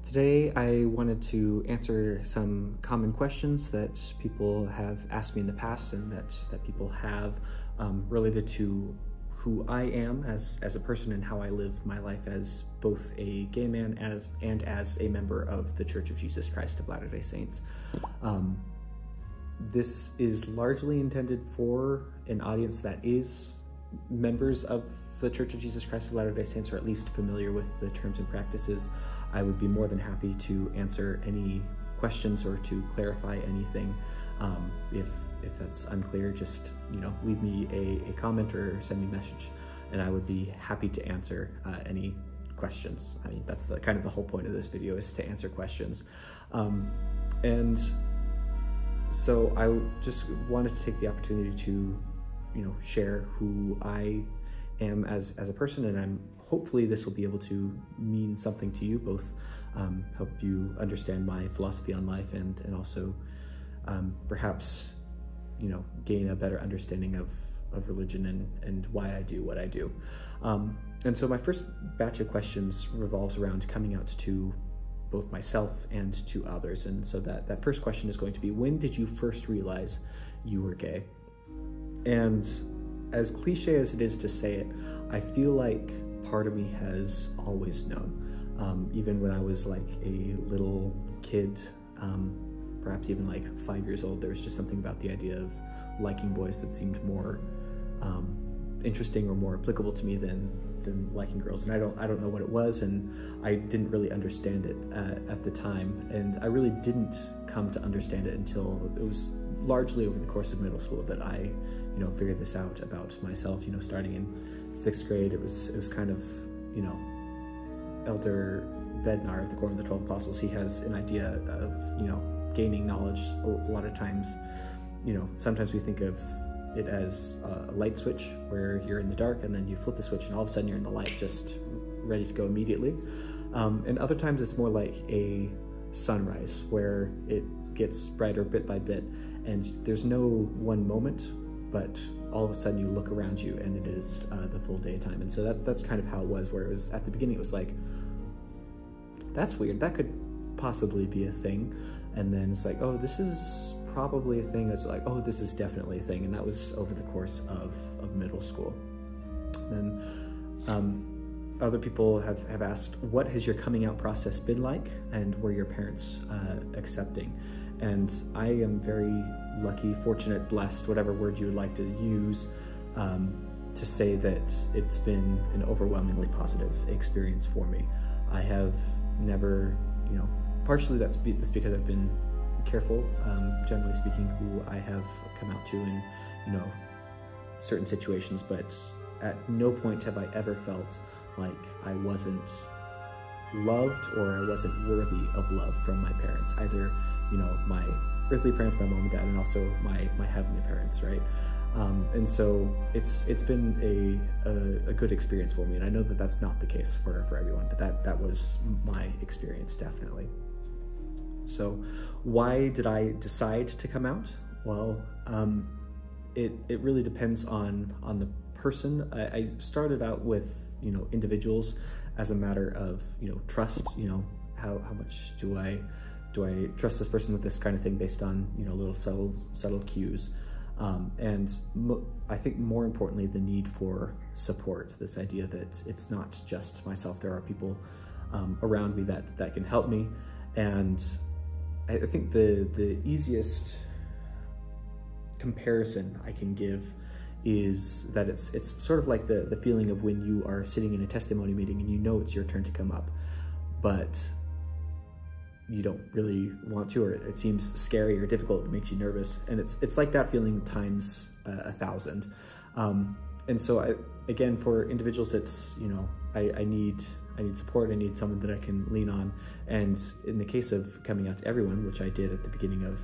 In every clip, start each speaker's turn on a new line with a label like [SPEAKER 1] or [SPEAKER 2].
[SPEAKER 1] Today I wanted to answer some common questions that people have asked me in the past and that people have related to who I am as a person and how I live my life as both a gay man and as a member of the Church of Jesus Christ of Latter-day Saints. This is largely intended for an audience that is members of the Church of Jesus Christ of Latter-day Saints, or at least familiar with the terms and practices. I would be more than happy to answer any questions or to clarify anything. If that's unclear, just leave me a comment or send me a message, and I would be happy to answer any questions. I mean, that's the kind of the whole point of this video, is to answer questions. And so I just wanted to take the opportunity to share who I am as a person, and hopefully this will be able to mean something to you, both help you understand my philosophy on life and also perhaps gain a better understanding of religion and why I do what I do. And so my first batch of questions revolves around coming out to both myself and to others. And so that first question is going to be, when did you first realize you were gay? And as cliche as it is to say it, I feel like part of me has always known. Even when I was like a little kid, perhaps even like 5 years old, there was just something about the idea of liking boys that seemed more interesting or more applicable to me than liking girls. And I don't know what it was, and I didn't really understand it at the time. And I really didn't come to understand it until it was largely over the course of middle school that I figured this out about myself. Starting in 6th grade, it was kind of, Elder Bednar at the Quorum of the 12 Apostles, he has an idea of, gaining knowledge a lot of times. Sometimes we think of it as a light switch where you're in the dark and then you flip the switch and all of a sudden you're in the light, just ready to go immediately. And other times it's more like a sunrise where it gets brighter bit by bit, and there's no one moment, but all of a sudden you look around you and it is the full daytime. And so that's kind of how it was, where it was at the beginning, it was like, that's weird, that could possibly be a thing. And then it's like, oh, this is probably a thing. That's like, oh, this is definitely a thing. And that was over the course of middle school. Then other people have asked, what has your coming out process been like, and were your parents accepting? And I am very lucky, fortunate, blessed, whatever word you would like to use, to say that it's been an overwhelmingly positive experience for me. I have never, partially that's because I've been careful, generally speaking, who I have come out to in, certain situations, but at no point have I ever felt like I wasn't loved or I wasn't worthy of love from my parents, either, my earthly parents, my mom and dad, and also my heavenly parents, right? And so it's been a good experience for me, and I know that that's not the case for everyone, but that was my experience, definitely. So why did I decide to come out? Well, it really depends on the person. I started out with individuals as a matter of trust. How much do I trust this person with this kind of thing, based on little subtle cues. And I think more importantly, the need for support, this idea that it's not just myself, there are people around me that can help me. And I think the easiest comparison I can give is that it's sort of like the feeling of when you are sitting in a testimony meeting and it's your turn to come up, but you don't really want to, or it seems scary or difficult, it makes you nervous. And it's like that feeling times 1,000. And so again, for individuals, it's, I need support, I need someone that I can lean on. And in the case of coming out to everyone, which I did at the beginning of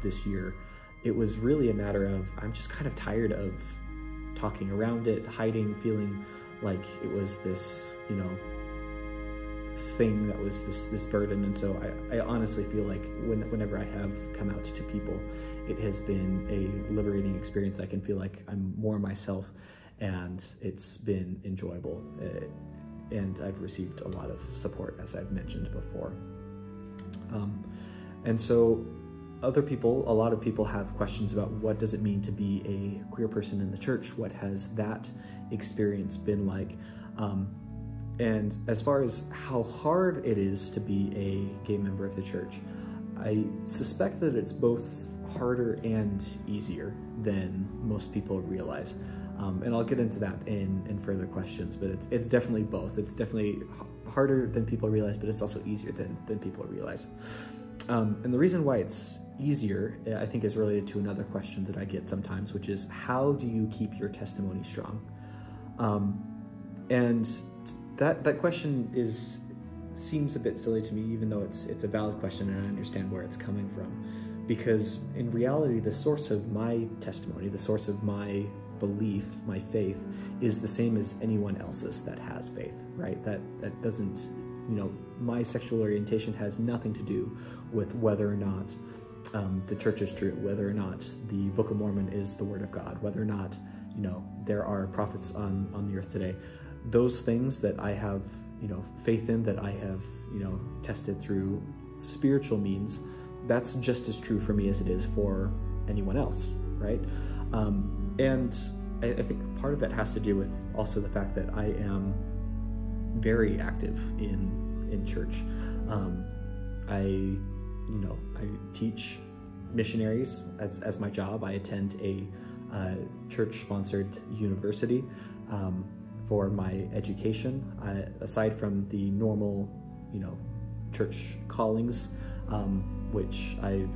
[SPEAKER 1] this year, it was really a matter of, I'm just kind of tired of talking around it, hiding, feeling like it was this, thing that was this burden. And so I honestly feel like whenever I have come out to people, it has been a liberating experience. I can feel like I'm more myself, and it's been enjoyable. And I've received a lot of support, as I've mentioned before. And so a lot of people have questions about what does it mean to be a queer person in the church? What has that experience been like? And as far as how hard it is to be a gay member of the church, I suspect that it's both harder and easier than most people realize. And I'll get into that in further questions, but it's definitely both. It's definitely harder than people realize, but it's also easier than people realize. And the reason why it's easier, I think, is related to another question that I get sometimes, which is, how do you keep your testimony strong? And that question seems a bit silly to me, even though it's a valid question and I understand where it's coming from. Because in reality, the source of my testimony, the source of my belief, my faith, is the same as anyone else's that has faith, right? That doesn't, my sexual orientation has nothing to do with whether or not the church is true, whether or not the Book of Mormon is the Word of God, whether or not, there are prophets on the earth today. Those things that I have, faith in, that I have, tested through spiritual means, that's just as true for me as it is for anyone else, right? And I think part of that has to do with also the fact that I am very active in church. I teach missionaries as my job. I attend a church-sponsored university for my education. Aside from the normal, church callings, which I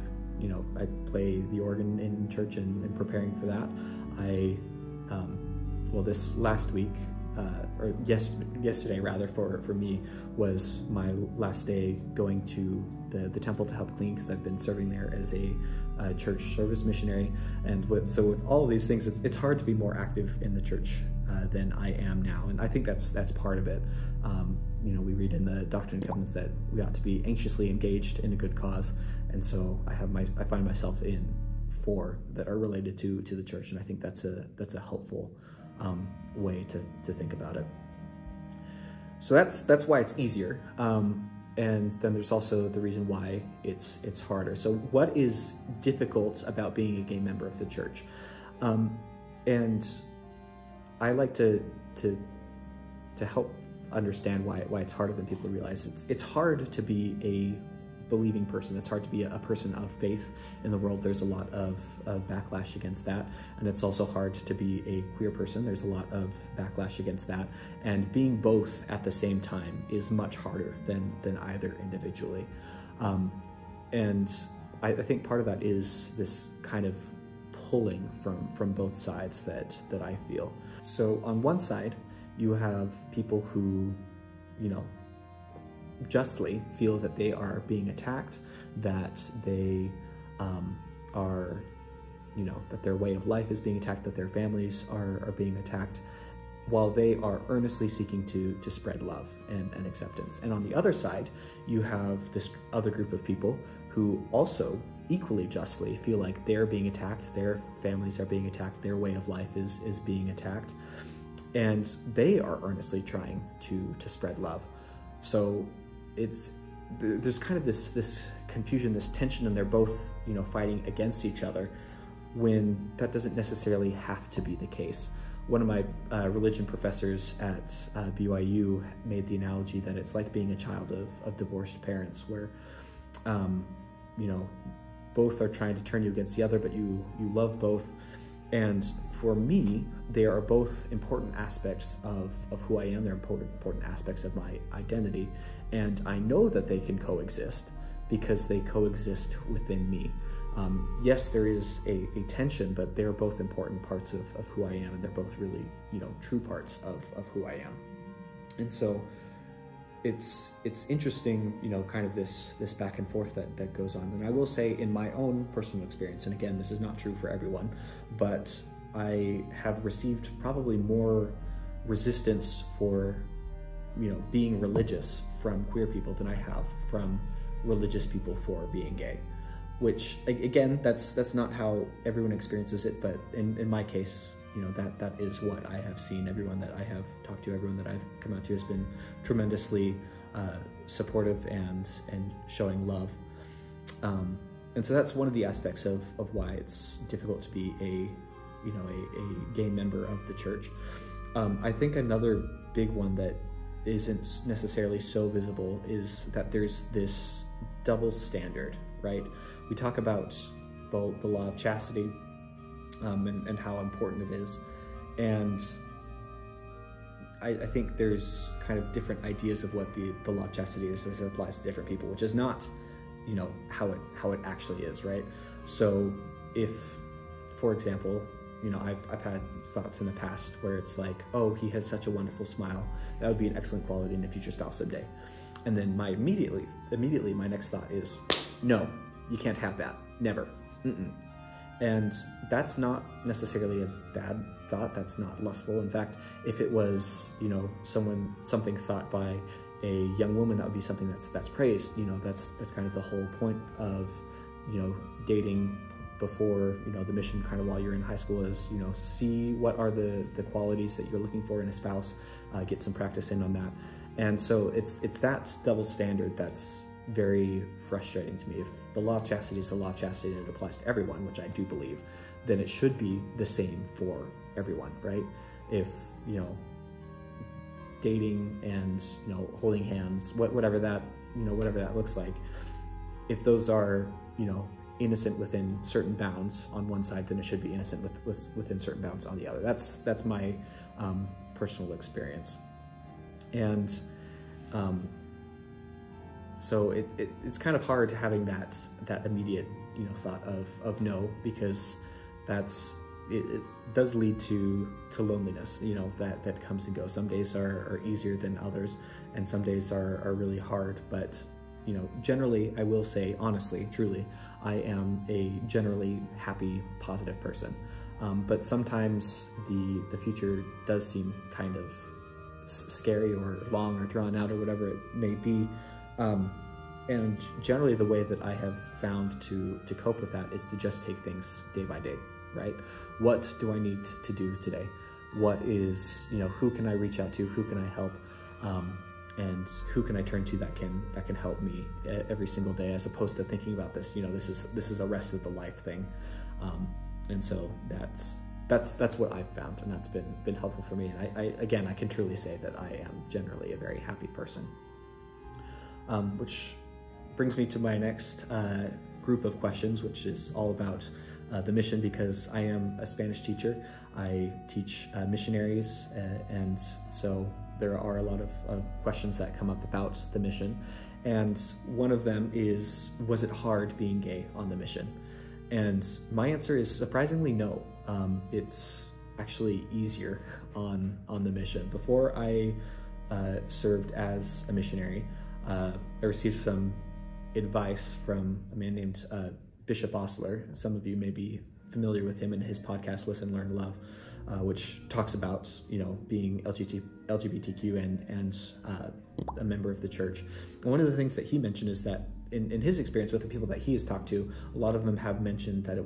[SPEAKER 1] play the organ in church and preparing for that. This last week, yesterday rather, for me, was my last day going to the temple to help clean, because I've been serving there as a church service missionary. And with all of these things, it's hard to be more active in the church than I am now. And I think that's part of it. We read in the Doctrine and Covenants that we ought to be anxiously engaged in a good cause. And so I find myself in 4 that are related to the church. And I think that's a helpful way to think about it. So that's why it's easier. And then there's also the reason why it's harder. So what is difficult about being a gay member of the church? And I like to help understand why it's harder than people realize. It's hard to be a believing person. It's hard to be a person of faith in the world. There's a lot of backlash against that. And it's also hard to be a queer person. There's a lot of backlash against that. And being both at the same time is much harder than either individually. And I think part of that is this kind of pulling from both sides that I feel. So on one side, you have people who, justly feel that they are being attacked, that they are, that their way of life is being attacked, that their families are being attacked, while they are earnestly seeking to spread love and acceptance. And on the other side, you have this other group of people who also equally justly feel like they're being attacked, their families are being attacked, their way of life is being attacked, and they are earnestly trying to spread love. So there's kind of this confusion, this tension, and they're both, fighting against each other, when that doesn't necessarily have to be the case. One of my religion professors at BYU made the analogy that it's like being a child of divorced parents, where, both are trying to turn you against the other, but you love both. And for me, they are both important aspects of who I am. They're important aspects of my identity. And I know that they can coexist because they coexist within me. Yes, there is a tension, but they're both important parts of who I am, and they're both really, true parts of who I am. And so it's interesting, kind of this back and forth that goes on. And I will say, in my own personal experience, and again, this is not true for everyone, but I have received probably more resistance for, being religious from queer people than I have from religious people for being gay. Which, again, that's not how everyone experiences it, but in my case, that is what I have seen. Everyone that I have talked to, everyone that I've come out to has been tremendously supportive and showing love. And so that's one of the aspects of why it's difficult to be a gay member of the church. I think another big one that isn't necessarily so visible is that there's this double standard, right? We talk about the law of chastity and how important it is. And I think there's kind of different ideas of what the law of chastity is as it applies to different people, which is not, how it actually is, right? So if, for example, I've had thoughts in the past where it's like, oh, he has such a wonderful smile, that would be an excellent quality in a future spouse someday. And then immediately my next thought is, no, you can't have that, never. And that's not necessarily a bad thought. That's not lustful. In fact, if it was, something thought by a young woman, that would be something that's praised. That's kind of the whole point of, dating before, the mission kind of while you're in high school is, see what are the qualities that you're looking for in a spouse, get some practice in on that. And so it's that double standard that's very frustrating to me. If the law of chastity is the law of chastity and it applies to everyone, which I do believe, then it should be the same for everyone, right? If, dating and, holding hands, whatever that looks like, if those are, innocent within certain bounds on one side, then it should be innocent within certain bounds on the other. That's my personal experience. And so it's kind of hard having that immediate thought of no, because it does lead to loneliness, that comes and goes. Some days are easier than others, and some days are really hard. But generally, I will say honestly, truly, I am a generally happy, positive person. But sometimes the future does seem kind of scary or long or drawn out or whatever it may be. And generally the way that I have found to cope with that is to just take things day by day, right? What do I need to do today? What is, who can I reach out to? Who can I help? And who can I turn to that can help me every single day, as opposed to thinking about this, this is a rest of the life thing. And so that's what I've found, and that's been helpful for me. And I can truly say that I am generally a very happy person. Which brings me to my next group of questions, which is all about the mission, because I am a Spanish teacher. I teach missionaries, and so there are a lot of questions that come up about the mission. And one of them is, was it hard being gay on the mission? And my answer is surprisingly no. It's actually easier on the mission. Before I served as a missionary, I received some advice from a man named Bishop Osler. Some of you may be familiar with him and his podcast, Listen, Learn, Love, which talks about, being LGBTQ and a member of the church. And one of the things that he mentioned is that in his experience with the people that he has talked to, a lot of them have mentioned that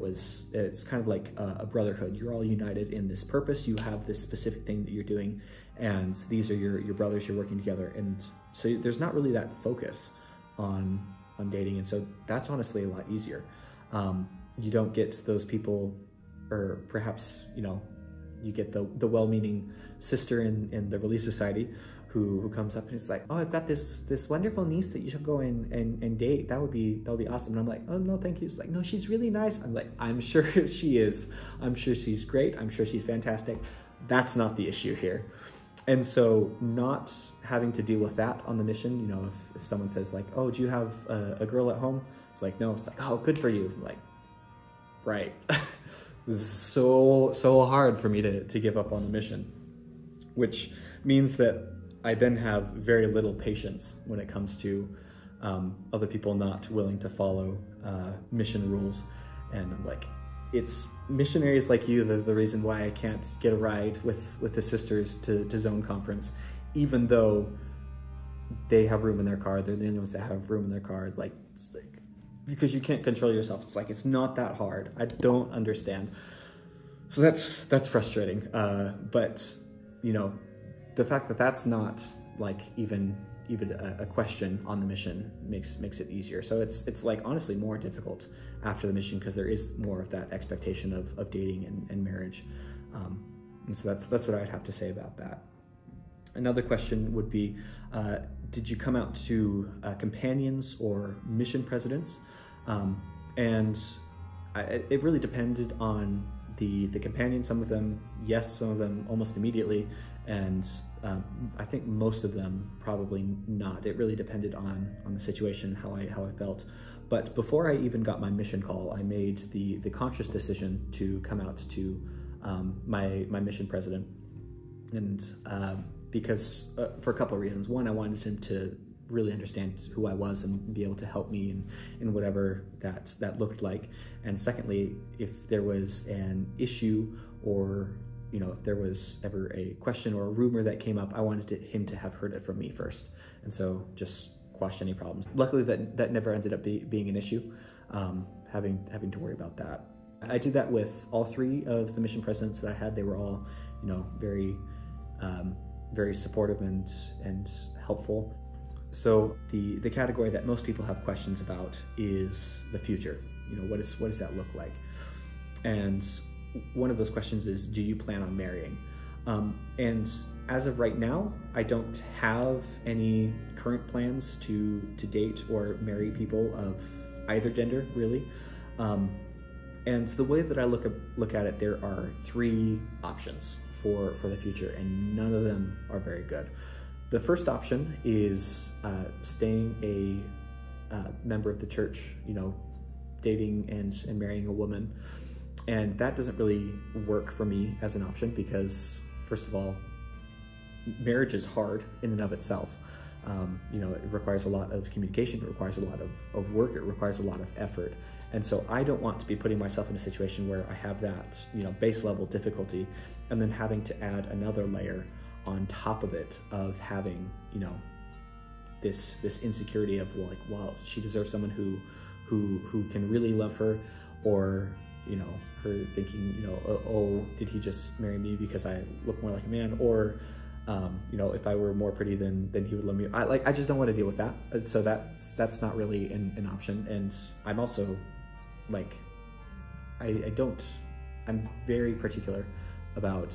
[SPEAKER 1] it's kind of like a brotherhood. You're all united in this purpose. You have this specific thing that you're doing, and these are your brothers. You're working together, and so there's not really that focus on dating, and so that's honestly a lot easier. You don't get those people, or perhaps you get the well-meaning sister in the Relief Society who comes up and is like, oh, I've got this wonderful niece that you should go and date. That would be awesome. And I'm like, oh no, thank you. It's like, no, she's really nice. I'm like, I'm sure she is. I'm sure she's great. I'm sure she's fantastic. That's not the issue here. And so not having to deal with that on the mission, if someone says like, oh, do you have a girl at home? It's like, no. It's like, oh, good for you. I'm like, right. This is so hard for me to give up on the mission, which means that I then have very little patience when it comes to other people not willing to follow mission rules. And I'm like, it's missionaries like you that are the reason why I can't get a ride with the sisters to Zone Conference, even though they have room in their car. They're the only ones that have room in their car. Like, because you can't control yourself. It's like, it's not that hard. I don't understand. So that's frustrating. But the fact that that's not like even even a question on the mission makes it easier. So it's like honestly more difficult after the mission because there is more of that expectation of dating and marriage. And so that's what I'd have to say about that. Another question would be, did you come out to companions or mission presidents? It really depended on the companions. Some of them, yes, some of them almost immediately, and I think most of them probably not. It really depended on the situation, how I felt. But before I even got my mission call, I made the conscious decision to come out to my mission president, and because for a couple of reasons. One, I wanted him to really understand who I was and be able to help me in whatever that looked like. And secondly, if there was an issue or if there was ever a question or a rumor that came up, I wanted him to have heard it from me first, and so just quash any problems. Luckily, that never ended up being an issue, having to worry about that. I did that with all three of the mission presidents that I had. They were all, very, very supportive and helpful. So the category that most people have questions about is the future. What does that look like? And one of those questions is, do you plan on marrying? And as of right now, I don't have any current plans to date or marry people of either gender, really. And the way that I look at it, there are three options for the future, and none of them are very good. The first option is staying a member of the church, dating and marrying a woman. And that doesn't really work for me as an option because, first of all, marriage is hard in and of itself. It requires a lot of communication, it requires a lot of work, it requires a lot of effort. And so I don't want to be putting myself in a situation where I have that, base level difficulty and then having to add another layer on top of it of having, this insecurity of well, she deserves someone who can really love her, or, her thinking, oh, did he just marry me because I look more like a man? Or, if I were more pretty, then he would love me. I just don't want to deal with that. So that's not really an option. And I'm also I'm very particular about,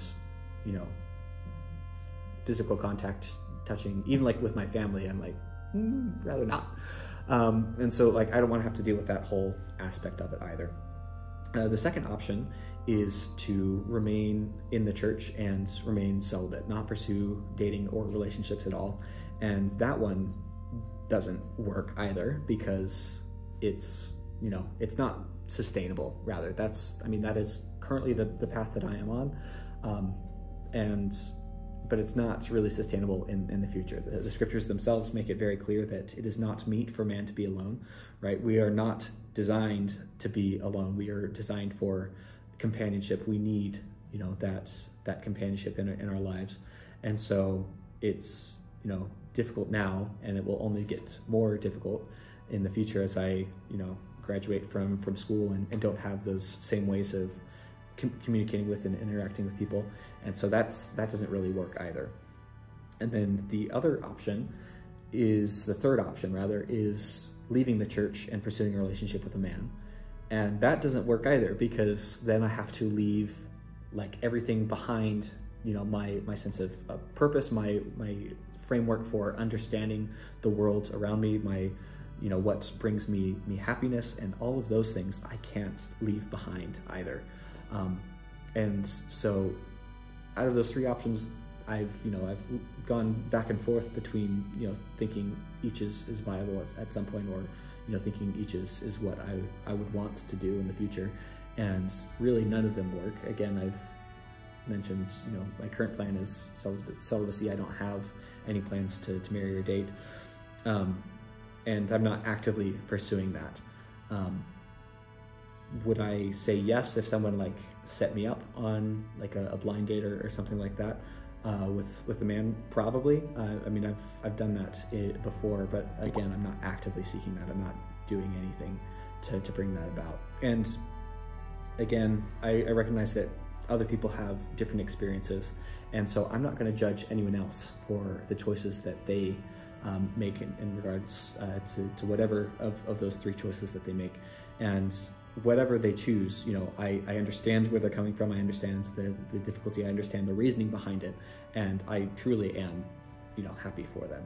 [SPEAKER 1] physical contact, touching, even with my family, I'm rather not. And so I don't want to have to deal with that whole aspect of it either. The second option is to remain in the church and remain celibate, not pursue dating or relationships at all. And that one doesn't work either because it's not sustainable. Rather, that is currently the path that I am on. But it's not really sustainable in the future. The scriptures themselves make it very clear that it is not meet for man to be alone, right? We are not designed to be alone. We are designed for companionship. We need, that companionship in our lives. And so it's, difficult now, and it will only get more difficult in the future as I, graduate from school and don't have those same ways of communicating with and interacting with people. And so that doesn't really work either. And then the other option the third option rather, is leaving the church and pursuing a relationship with a man. And that doesn't work either because then I have to leave everything behind, my sense of purpose, my framework for understanding the world around me, my what brings me happiness, and all of those things I can't leave behind either. And so out of those three options, I've gone back and forth between, thinking each is viable at some point, or, thinking each is what I would want to do in the future. And really none of them work. Again, I've mentioned, my current plan is celibacy. I don't have any plans to marry or date. And I'm not actively pursuing that. Would I say yes if someone set me up on a blind date or something like that with a man? Probably. I've done that before, but again, I'm not actively seeking that. I'm not doing anything to bring that about. And again, I recognize that other people have different experiences, and so I'm not going to judge anyone else for the choices that they make in regards to whatever of those three choices that they make. And whatever they choose, I understand where they're coming from. I understand the difficulty. I understand the reasoning behind it. And I truly am, happy for them.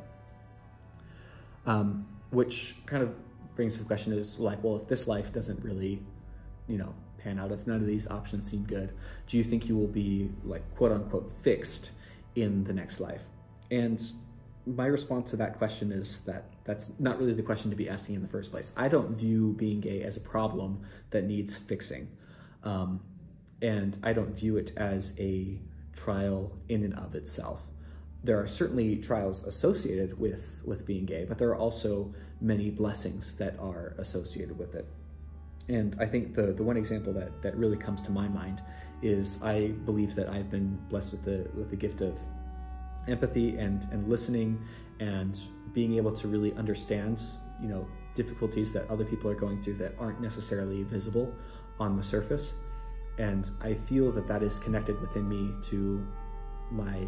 [SPEAKER 1] Which kind of brings to the question is like, well, if this life doesn't really, pan out, if none of these options seem good, do you think you will be like quote unquote fixed in the next life? And my response to that question is that that's not really the question to be asking in the first place. I don't view being gay as a problem that needs fixing. And I don't view it as a trial in and of itself. There are certainly trials associated with being gay, but there are also many blessings that are associated with it. And I think the one example that really comes to my mind is I believe that I've been blessed with the gift of empathy and listening and being able to really understand, difficulties that other people are going through that aren't necessarily visible on the surface. And I feel that is connected within me to my,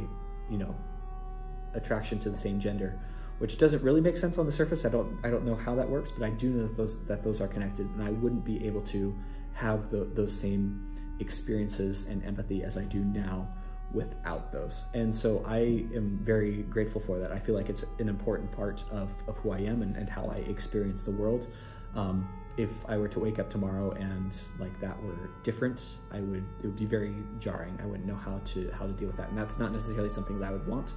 [SPEAKER 1] attraction to the same gender, which doesn't really make sense on the surface. I don't know how that works, but I do know that those are connected, and I wouldn't be able to have those same experiences and empathy as I do now without those. And so I am very grateful for that. I feel like it's an important part of who I am and how I experience the world. If I were to wake up tomorrow and like that were different, it would be very jarring. I wouldn't know how to deal with that. And that's not necessarily something that I would want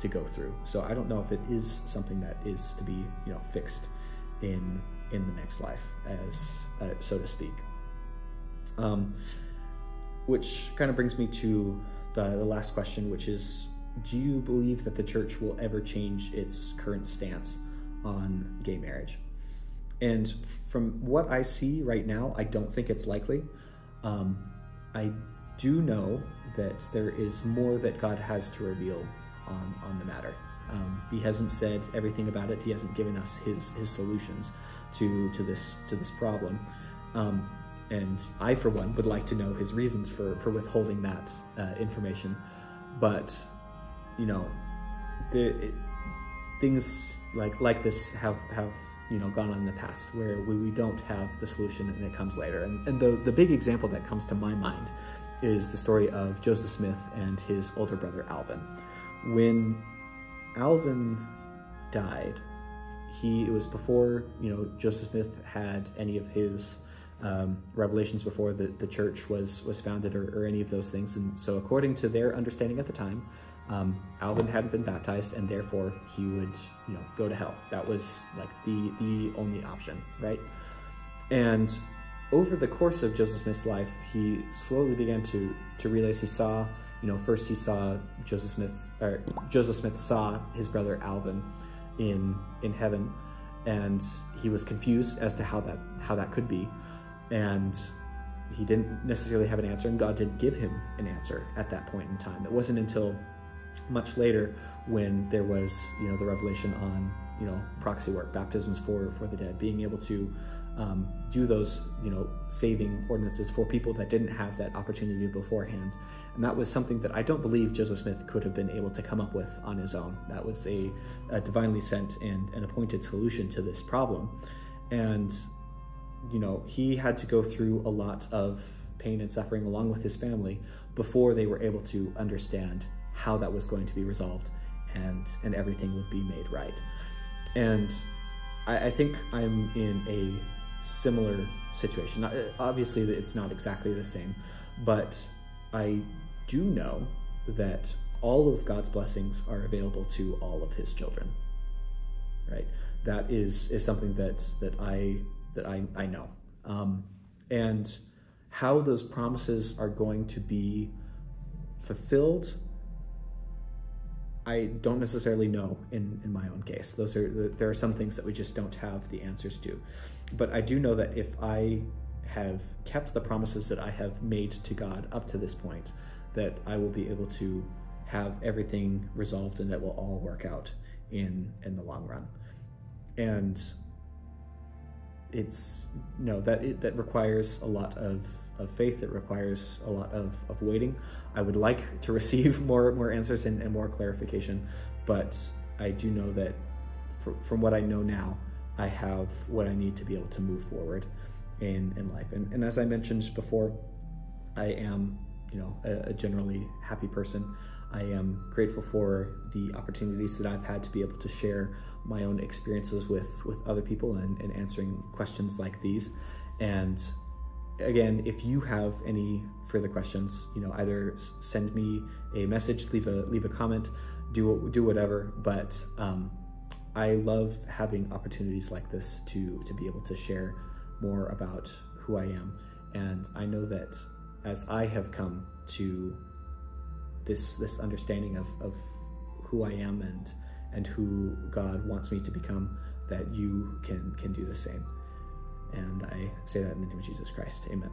[SPEAKER 1] to go through. So I don't know if it is something that is to be, fixed in the next life, as so to speak. Which kind of brings me to the last question, which is, do you believe that the church will ever change its current stance on gay marriage? And from what I see right now, I don't think it's likely. I do know that there is more that God has to reveal on the matter. He hasn't said everything about it. He hasn't given us his solutions to this problem. And I, for one, would like to know his reasons for withholding that information. But, things like this have gone on in the past where we don't have the solution and it comes later. And the big example that comes to my mind is the story of Joseph Smith and his older brother Alvin. When Alvin died, it was before Joseph Smith had any of his revelations, before the church was founded or any of those things. And so according to their understanding at the time, Alvin hadn't been baptized, and therefore he would go to hell. That was like the only option, right? And over the course of Joseph Smith's life, he slowly began to realize, he saw, first he saw Joseph Smith saw his brother Alvin in heaven, and he was confused as to how that could be. And he didn't necessarily have an answer, and God didn't give him an answer at that point in time. It wasn't until much later when there was, the revelation on, proxy work, baptisms for the dead, being able to do those, saving ordinances for people that didn't have that opportunity beforehand. And that was something that I don't believe Joseph Smith could have been able to come up with on his own. That was a divinely sent and an appointed solution to this problem. And he had to go through a lot of pain and suffering along with his family before they were able to understand how that was going to be resolved and everything would be made right. And I think I'm in a similar situation. Obviously, it's not exactly the same, but I do know that all of God's blessings are available to all of his children, right? That is something that I know. And how those promises are going to be fulfilled, I don't necessarily know in my own case. There are some things that we just don't have the answers to. But I do know that if I have kept the promises that I have made to God up to this point, that I will be able to have everything resolved and it will all work out in the long run. And that requires a lot of faith. It requires a lot of waiting. I would like to receive more answers and more clarification, but I do know that from what I know now, I have what I need to be able to move forward in life. And as I mentioned before, I am, a generally happy person. I am grateful for the opportunities that I've had to be able to share my own experiences with other people and answering questions like these. And again, if you have any further questions, either send me a message, leave a comment, do whatever. But I love having opportunities like this to be able to share more about who I am. And I know that as I have come to this understanding of who I am and who God wants me to become, that you can do the same. And I say that in the name of Jesus Christ. Amen.